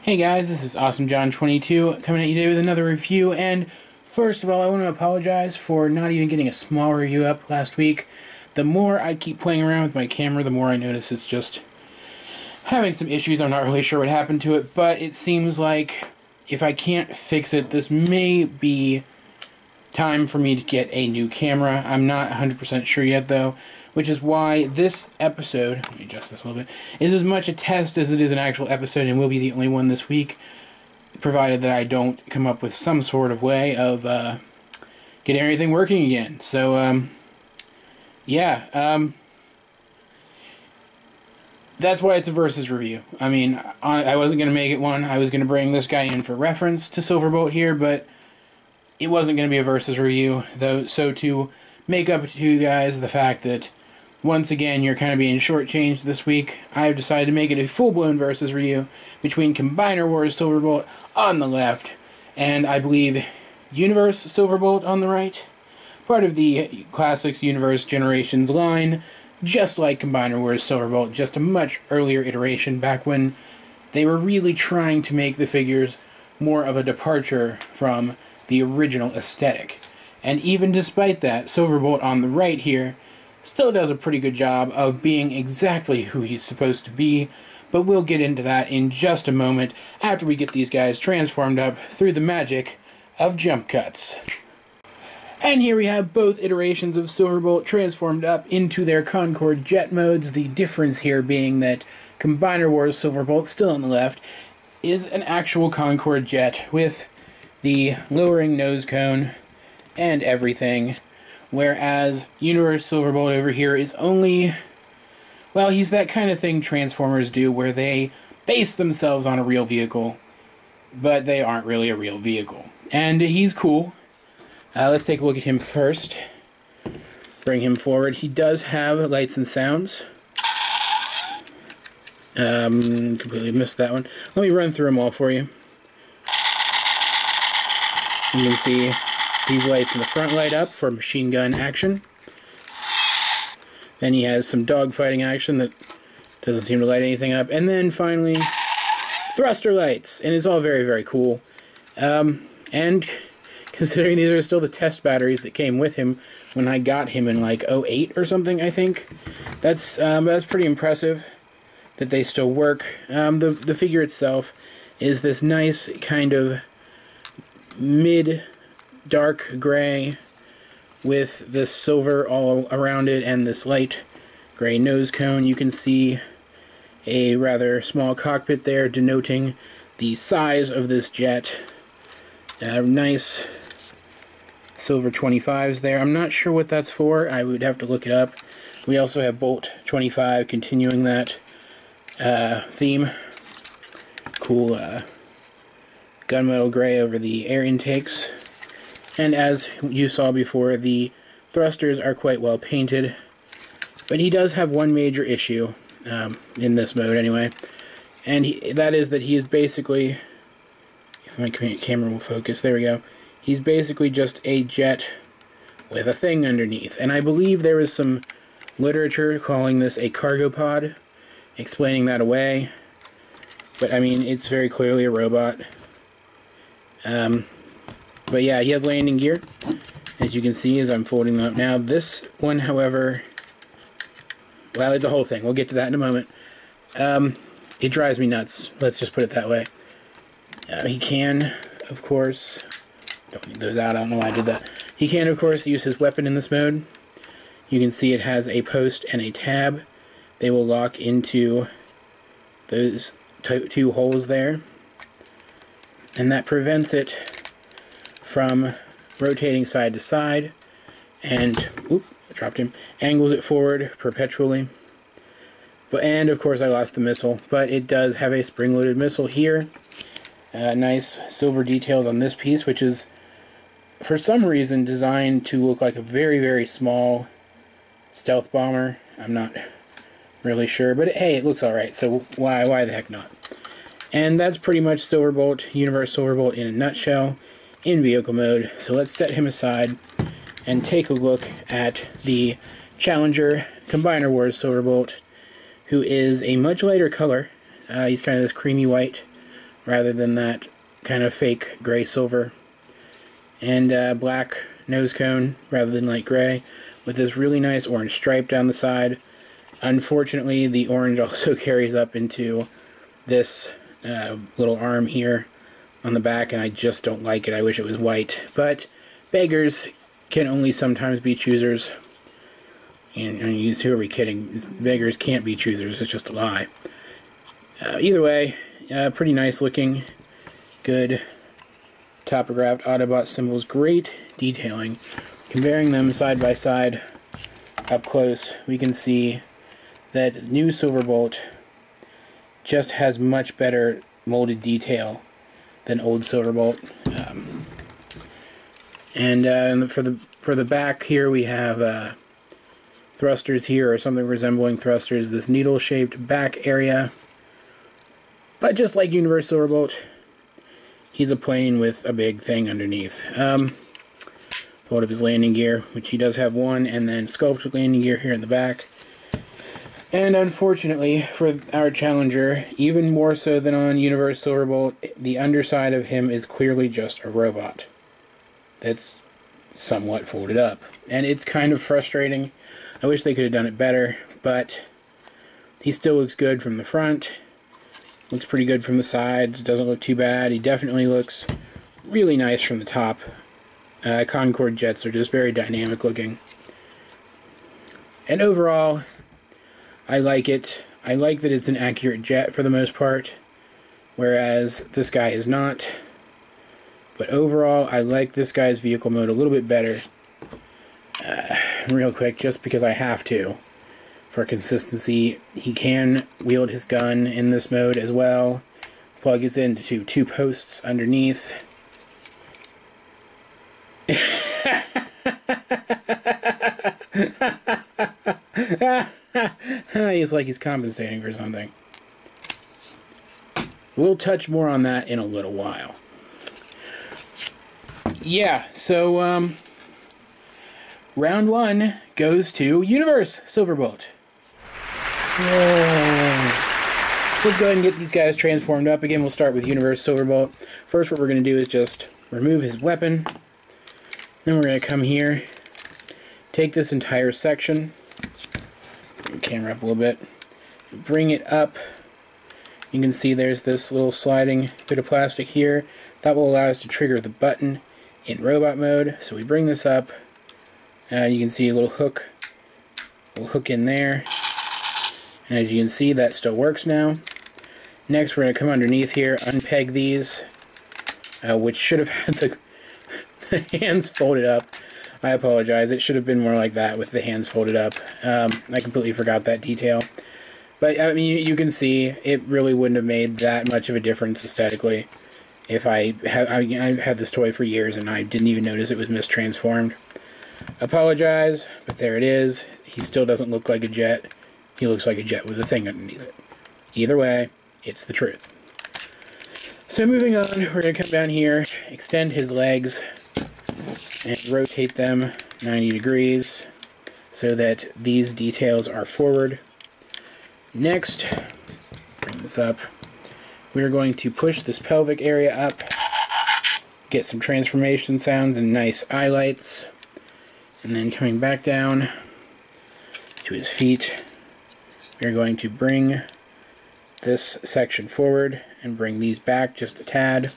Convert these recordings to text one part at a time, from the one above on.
Hey guys, this is AwesomeJohn22 coming at you today with another review, and first of all, I want to apologize for not even getting a small review up last week. The more I keep playing around with my camera, the more I notice it's just having some issues. I'm not really sure what happened to it, but it seems like if I can't fix it, this may be time for me to get a new camera. I'm not 100% sure yet though, which is why this episode, let me adjust this a little bit, is as much a test as it is an actual episode, and will be the only one this week, provided that I don't come up with some sort of way of getting everything working again. So, that's why it's a Versus review. I mean, I wasn't going to make it one. I was going to bring this guy in for reference to Silverbolt here, but it wasn't going to be a Versus review, though. So to make up to you guys the fact that once again you're kind of being shortchanged this week, I've decided to make it a full-blown Versus review between Combiner Wars Silverbolt on the left and I believe Universe Silverbolt on the right. Part of the Classics Universe Generations line, just like Combiner Wars Silverbolt, just a much earlier iteration back when they were really trying to make the figures more of a departure from the original aesthetic. And even despite that, Silverbolt on the right here still does a pretty good job of being exactly who he's supposed to be, but we'll get into that in just a moment after we get these guys transformed up through the magic of jump cuts. And here we have both iterations of Silverbolt transformed up into their Concorde jet modes, the difference here being that Combiner Wars Silverbolt, still on the left, is an actual Concorde jet with the lowering nose cone and everything, whereas Universe Silverbolt over here is only, well, he's that kind of thing Transformers do where they base themselves on a real vehicle, but they aren't really a real vehicle. And he's cool. Let's take a look at him first. Bring him forward. He does have lights and sounds. Completely missed that one. Let me run through them all for you. You can see these lights in the front light up for machine gun action. Then he has some dogfighting action that doesn't seem to light anything up. And then finally, thruster lights. And it's all very, very cool. And considering these are still the test batteries that came with him when I got him in like '08 or something, I think, that's pretty impressive that they still work. The figure itself is this nice kind of mid-dark gray with this silver all around it and this light gray nose cone. You can see a rather small cockpit there denoting the size of this jet. Nice silver 25s there. I'm not sure what that's for. I would have to look it up. We also have Bolt 25 continuing that theme. Cool gunmetal gray over the air intakes. And as you saw before, the thrusters are quite well painted. But he does have one major issue, in this mode anyway. And that is that he is basically, if my camera will focus, there we go. He's basically just a jet with a thing underneath. And I believe there is some literature calling this a cargo pod, explaining that away. But I mean, it's very clearly a robot. But yeah, he has landing gear, as you can see as I'm folding them up now. This one, however, well, it's a whole thing. We'll get to that in a moment. It drives me nuts. Let's just put it that way. He can, of course, don't need those out. I don't know why I did that. He can, of course, use his weapon in this mode. You can see it has a post and a tab. They will lock into those two holes there. And that prevents it from rotating side to side. And, oop, I dropped him. Angles it forward perpetually. And, of course, I lost the missile. But it does have a spring-loaded missile here. Nice silver details on this piece, which is, for some reason, designed to look like a very, very small stealth bomber. I'm not really sure, but hey, it looks alright, so why the heck not? And that's pretty much Silverbolt, Universe Silverbolt in a nutshell, in vehicle mode. So let's set him aside and take a look at the Challenger Combiner Wars Silverbolt, who is a much lighter color. He's kind of this creamy white, rather than that kind of fake gray silver. And black nose cone rather than light gray, with this really nice orange stripe down the side. Unfortunately, the orange also carries up into this little arm here on the back, and I just don't like it. I wish it was white. But beggars can only sometimes be choosers. And who are we kidding? Beggars can't be choosers. It's just a lie. Either way, pretty nice looking. Good topographed Autobot symbols. Great detailing. Comparing them side by side up close, we can see that new Silverbolt just has much better molded detail than old Silverbolt. And for the back here, we have thrusters here, or something resembling thrusters. This needle-shaped back area. But just like Universe Silverbolt, he's a plane with a big thing underneath. Fold up his landing gear, which he does have one, and then sculpted landing gear here in the back. And unfortunately for our Challenger, even more so than on Universe Silverbolt, the underside of him is clearly just a robot that's somewhat folded up. And it's kind of frustrating. I wish they could have done it better, but he still looks good from the front. Looks pretty good from the sides. Doesn't look too bad. He definitely looks really nice from the top. Concorde jets are just very dynamic looking. And overall, I like it. I like that it's an accurate jet for the most part, whereas this guy is not. But overall, I like this guy's vehicle mode a little bit better. Real quick, just because I have to. For consistency, he can wield his gun in this mode as well. Plug it into two posts underneath. He's like he's compensating for something. We'll touch more on that in a little while. Yeah, so round one goes to Universe Silverbolt. Yay. So let's go ahead and get these guys transformed up. Again, we'll start with Universe Silverbolt. First, what we're going to do is just remove his weapon. Then we're going to come here, take this entire section, bring the camera up a little bit, bring it up. You can see there's this little sliding bit of plastic here. That will allow us to trigger the button in robot mode. So we bring this up, you can see a little hook in there. And as you can see, that still works now. Next, we're going to come underneath here, unpeg these, which should have had the hands folded up. I apologize. It should have been more like that with the hands folded up. I completely forgot that detail. But, I mean, you can see it really wouldn't have made that much of a difference aesthetically if I've had this toy for years and I didn't even notice it was mistransformed. Apologize, but there it is. He still doesn't look like a jet. He looks like a jet with a thing underneath it. Either way, it's the truth. So moving on, we're going to come down here, extend his legs, and rotate them 90 degrees so that these details are forward. Next, bring this up, we're going to push this pelvic area up, get some transformation sounds and nice eye lights, and then coming back down to his feet, we're going to bring this section forward and bring these back just a tad.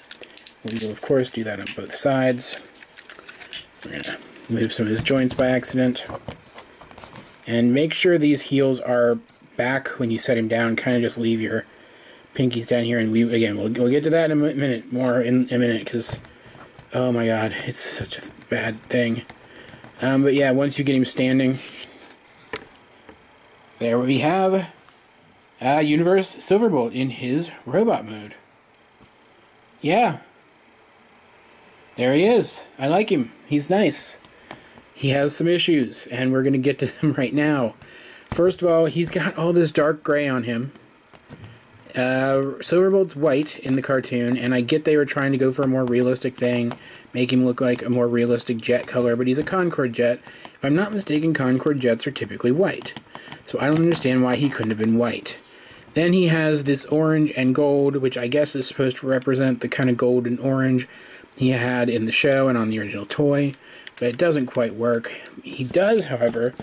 We will of course do that on both sides. We're going to move some of his joints by accident. And make sure these heels are back when you set him down. Kind of just leave your pinkies down here, and we'll get to that in a minute, because oh my god, it's such a bad thing. But yeah, once you get him standing, there we have Universe Silverbolt in his robot mode. Yeah. There he is. I like him. He's nice. He has some issues, and we're going to get to them right now. First of all, he's got all this dark gray on him. Silverbolt's white in the cartoon, and I get they were trying to go for a more realistic thing, make him look like a more realistic jet color, but he's a Concorde jet. If I'm not mistaken, Concorde jets are typically white. So I don't understand why he couldn't have been white. Then he has this orange and gold, which I guess is supposed to represent the kind of gold and orange he had in the show and on the original toy, but it doesn't quite work. He does, however,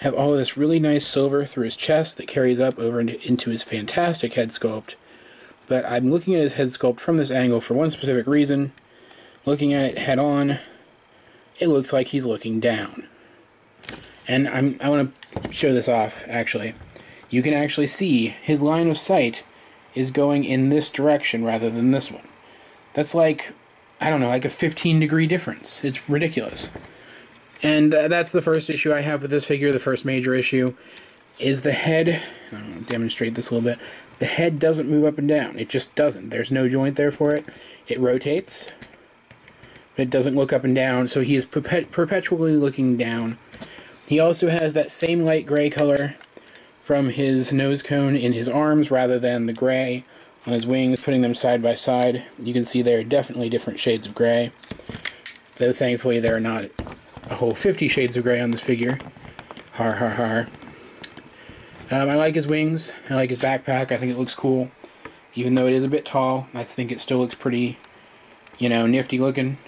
have all of this really nice silver through his chest that carries up over into his fantastic head sculpt. But I'm looking at his head sculpt from this angle for one specific reason. Looking at it head on, it looks like he's looking down. And I want to show this off, actually. You can actually see his line of sight is going in this direction rather than this one. That's like, I don't know, like a 15-degree difference. It's ridiculous. And that's the first issue I have with this figure. The first major issue is the head. I'll demonstrate this a little bit. The head doesn't move up and down. It just doesn't. There's no joint there for it. It rotates, but it doesn't look up and down, so he is perpetually looking down. He also has that same light gray color from his nose cone in his arms rather than the gray on his wings, putting them side by side. You can see they're definitely different shades of gray, though thankfully there are not a whole 50 shades of gray on this figure. Har har har. I like his wings. I like his backpack. I think it looks cool. Even though it is a bit tall, I think it still looks pretty, you know, nifty looking.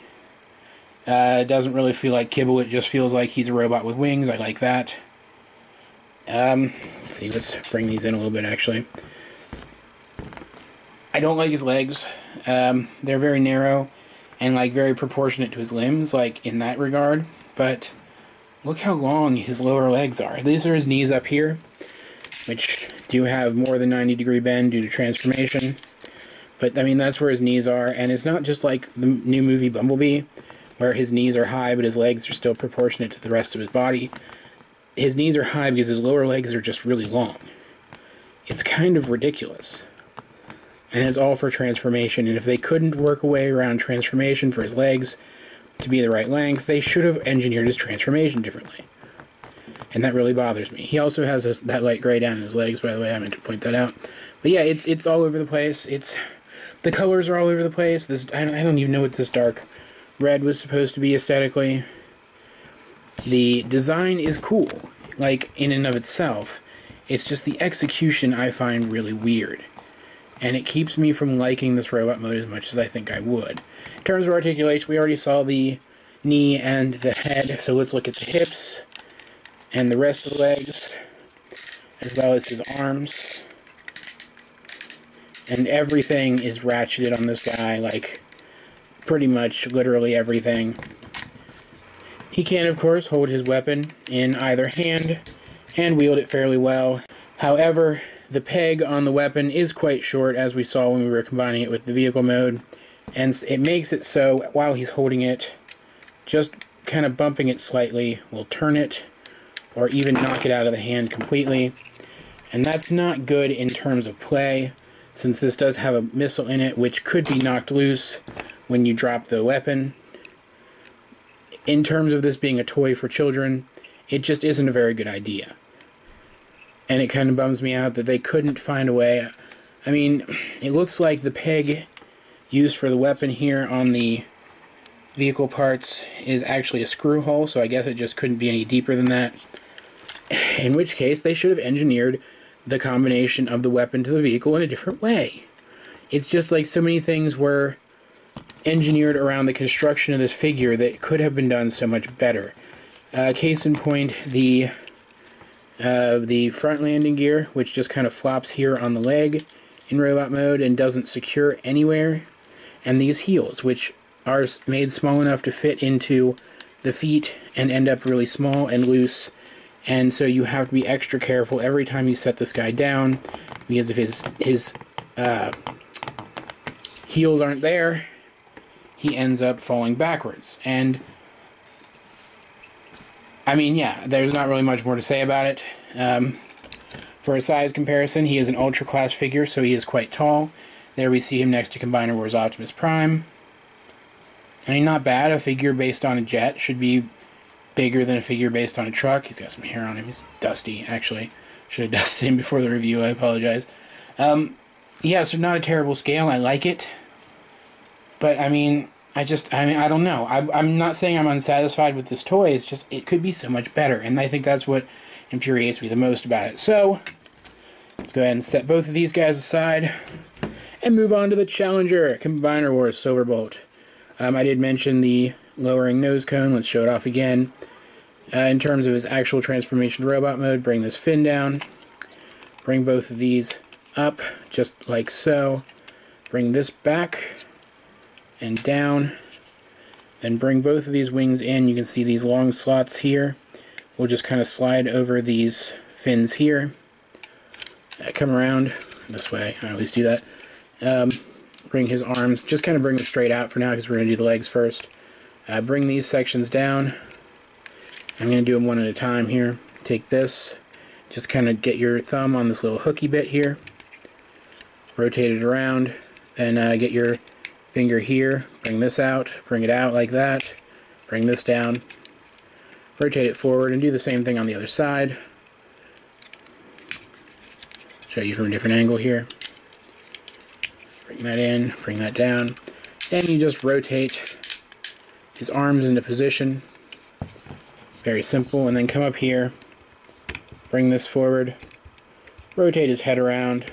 It doesn't really feel like kibble. It just feels like he's a robot with wings. I like that. Let's see, let's bring these in a little bit, actually. I don't like his legs. They're very narrow and, like, very proportionate to his limbs, like, in that regard. But look how long his lower legs are. These are his knees up here, which do have more than 90-degree bend due to transformation. But, I mean, that's where his knees are. And it's not just like the new movie Bumblebee, where his knees are high, but his legs are still proportionate to the rest of his body. His knees are high because his lower legs are just really long. It's kind of ridiculous. And it's all for transformation. And if they couldn't work a way around transformation for his legs to be the right length, they should have engineered his transformation differently. And that really bothers me. He also has that light gray down in his legs, by the way. I meant to point that out. But yeah, it's all over the place. The colors are all over the place. I don't even know what this dark red was supposed to be aesthetically. The design is cool, like, in and of itself. It's just the execution I find really weird. And it keeps me from liking this robot mode as much as I think I would. In terms of articulation, we already saw the knee and the head, so let's look at the hips and the rest of the legs, as well as his arms. And everything is ratcheted on this guy, like, pretty much literally everything. He can, of course, hold his weapon in either hand and wield it fairly well. However, the peg on the weapon is quite short, as we saw when we were combining it with the vehicle mode, and it makes it so while he's holding it, just kind of bumping it slightly will turn it or even knock it out of the hand completely. And that's not good in terms of play, since this does have a missile in it which could be knocked loose when you drop the weapon. In terms of this being a toy for children, it just isn't a very good idea. And it kind of bums me out that they couldn't find a way. I mean, it looks like the peg used for the weapon here on the vehicle parts is actually a screw hole, so I guess it just couldn't be any deeper than that. In which case, they should have engineered the combination of the weapon to the vehicle in a different way. It's just like so many things were engineered around the construction of this figure that could have been done so much better. Case in point, the front landing gear, which just kind of flops here on the leg in robot mode and doesn't secure anywhere, and these heels, which are made small enough to fit into the feet and end up really small and loose, and so you have to be extra careful every time you set this guy down, because if his heels aren't there, he ends up falling backwards. And I mean, yeah, there's not really much more to say about it. For a size comparison, he is an Ultra Class figure, so he is quite tall. There we see him next to Combiner Wars Optimus Prime. I mean, not bad. A figure based on a jet should be bigger than a figure based on a truck. He's got some hair on him. He's dusty, actually. Should have dusted him before the review. I apologize. Yeah, so not a terrible scale. I like it. But, I mean, I don't know. I'm not saying I'm unsatisfied with this toy. It's just, it could be so much better. And I think that's what infuriates me the most about it. So, Let's go ahead and set both of these guys aside and move on to the Challenger Combiner Wars Silverbolt. I did mention the lowering nose cone. Let's show it off again. In terms of his actual transformation robot mode, bring this fin down. Bring both of these up, just like so. Bring this back and down. Then bring both of these wings in. You can see these long slots here. We'll just kind of slide over these fins here. Come around this way. I always do that. Bring his arms. Just kind of bring them straight out for now because we're going to do the legs first. Bring these sections down. I'm going to do them one at a time here. Take this. Just kind of get your thumb on this little hooky bit here. Rotate it around. Then get your finger here. Bring this out. Bring it out like that. Bring this down. Rotate it forward and do the same thing on the other side. Show you from a different angle here. Bring that in. Bring that down. Then you just rotate his arms into position. Very simple. And then come up here. Bring this forward, rotate his head around,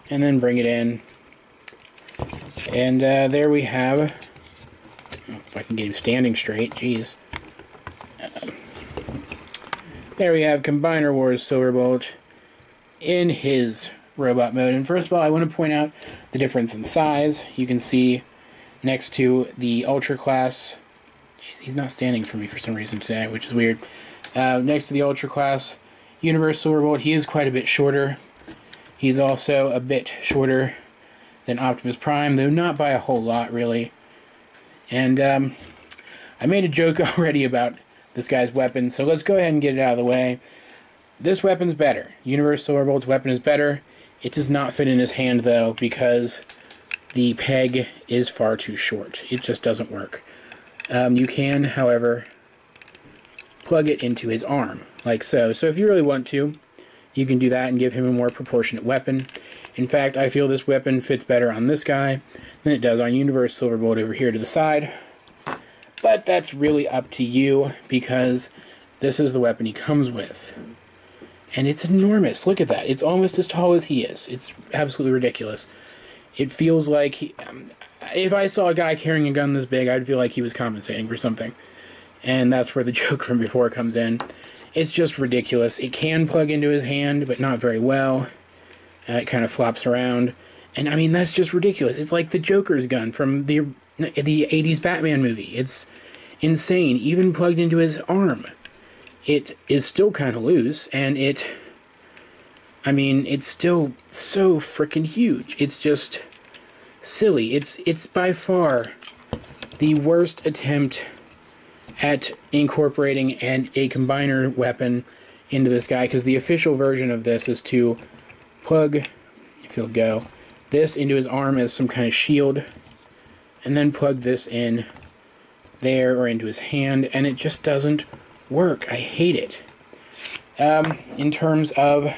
and then bring it in. And there we have, if I can get him standing straight, jeez. There we have Combiner Wars Silverbolt in his robot mode. And first of all, I want to point out the difference in size. You can see next to the Ultra class, he's not standing for me for some reason today, which is weird. Next to the Ultra Class Universe Silverbolt, he is quite a bit shorter. He's also a bit shorter than Optimus Prime, though not by a whole lot, really. And I made a joke already about this guy's weapon, so let's go ahead and get it out of the way. This weapon's better. Universe Silverbolt's weapon is better. It does not fit in his hand, though, because the peg is far too short. It just doesn't work. You can, however, plug it into his arm, like so. So if you really want to, you can do that and give him a more proportionate weapon. In fact, I feel this weapon fits better on this guy than it does on Universe Silverbolt over here to the side. But that's really up to you, because this is the weapon he comes with. And it's enormous. Look at that. It's almost as tall as he is. It's absolutely ridiculous. It feels like if I saw a guy carrying a gun this big, I'd feel like he was compensating for something. And that's where the joke from before comes in. It's just ridiculous. It can plug into his hand, but not very well. It kind of flops around. And I mean, that's just ridiculous. It's like the Joker's gun from the 80s Batman movie. It's insane. Even plugged into his arm, it is still kind of loose, and it's still so freaking huge. It's just silly. It's by far the worst attempt at incorporating a combiner weapon into this guy, because the official version of this is to plug, if it'll go, this into his arm as some kind of shield, and then plug this in there or into his hand, and it just doesn't work. I hate it. In terms of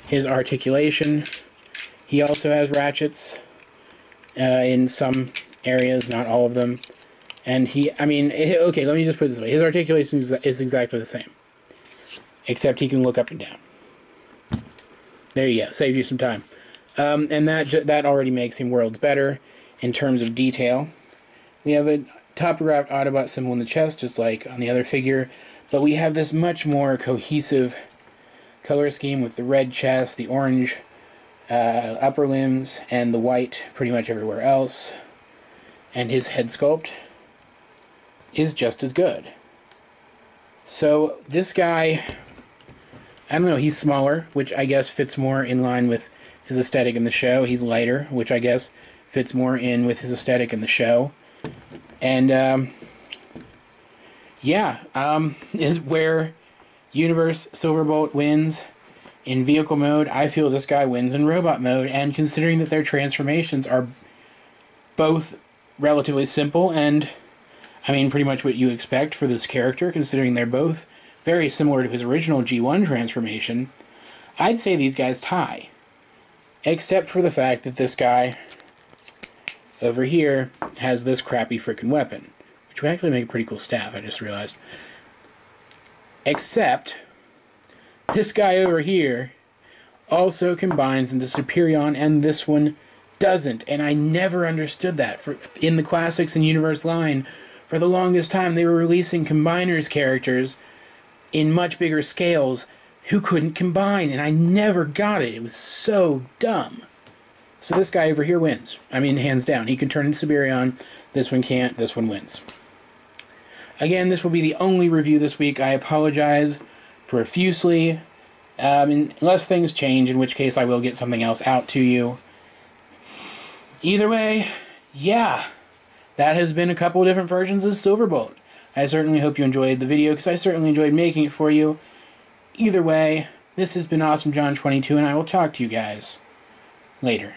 his articulation, he also has ratchets in some areas, not all of them. And okay, let me just put it this way. His articulation is exactly the same, except he can look up and down. There you go. Saves you some time. And that already makes him worlds better in terms of detail. We have a top-wrapped Autobot symbol in the chest, just like on the other figure, but we have this much more cohesive color scheme with the red chest, the orange upper limbs, and the white pretty much everywhere else. And his head sculpt is just as good. So this guy, I don't know, he's smaller, which I guess fits more in line with his aesthetic in the show. He's lighter, which I guess fits more in with his aesthetic in the show. And is where Universe Silverbolt wins in vehicle mode. I feel this guy wins in robot mode, and considering that their transformations are both relatively simple and pretty much what you expect for this character, considering they're both very similar to his original G1 transformation, I'd say these guys tie. Except for the fact that this guy over here has this crappy freaking weapon, which would actually make a pretty cool staff, I just realized. Except this guy over here also combines into Superion, and this one doesn't. And I never understood that. In the Classics and Universe line, for the longest time, they were releasing combiners characters in much bigger scales who couldn't combine, and I never got it. It was so dumb. So this guy over here wins. I mean, hands down. He can turn into Superion. This one can't. This one wins. Again, this will be the only review this week. I apologize profusely. Unless things change, in which case I will get something else out to you. Either way, yeah. That has been a couple of different versions of Silverbolt. I certainly hope you enjoyed the video, because I certainly enjoyed making it for you. Either way, this has been Awesome John 22, and I will talk to you guys later.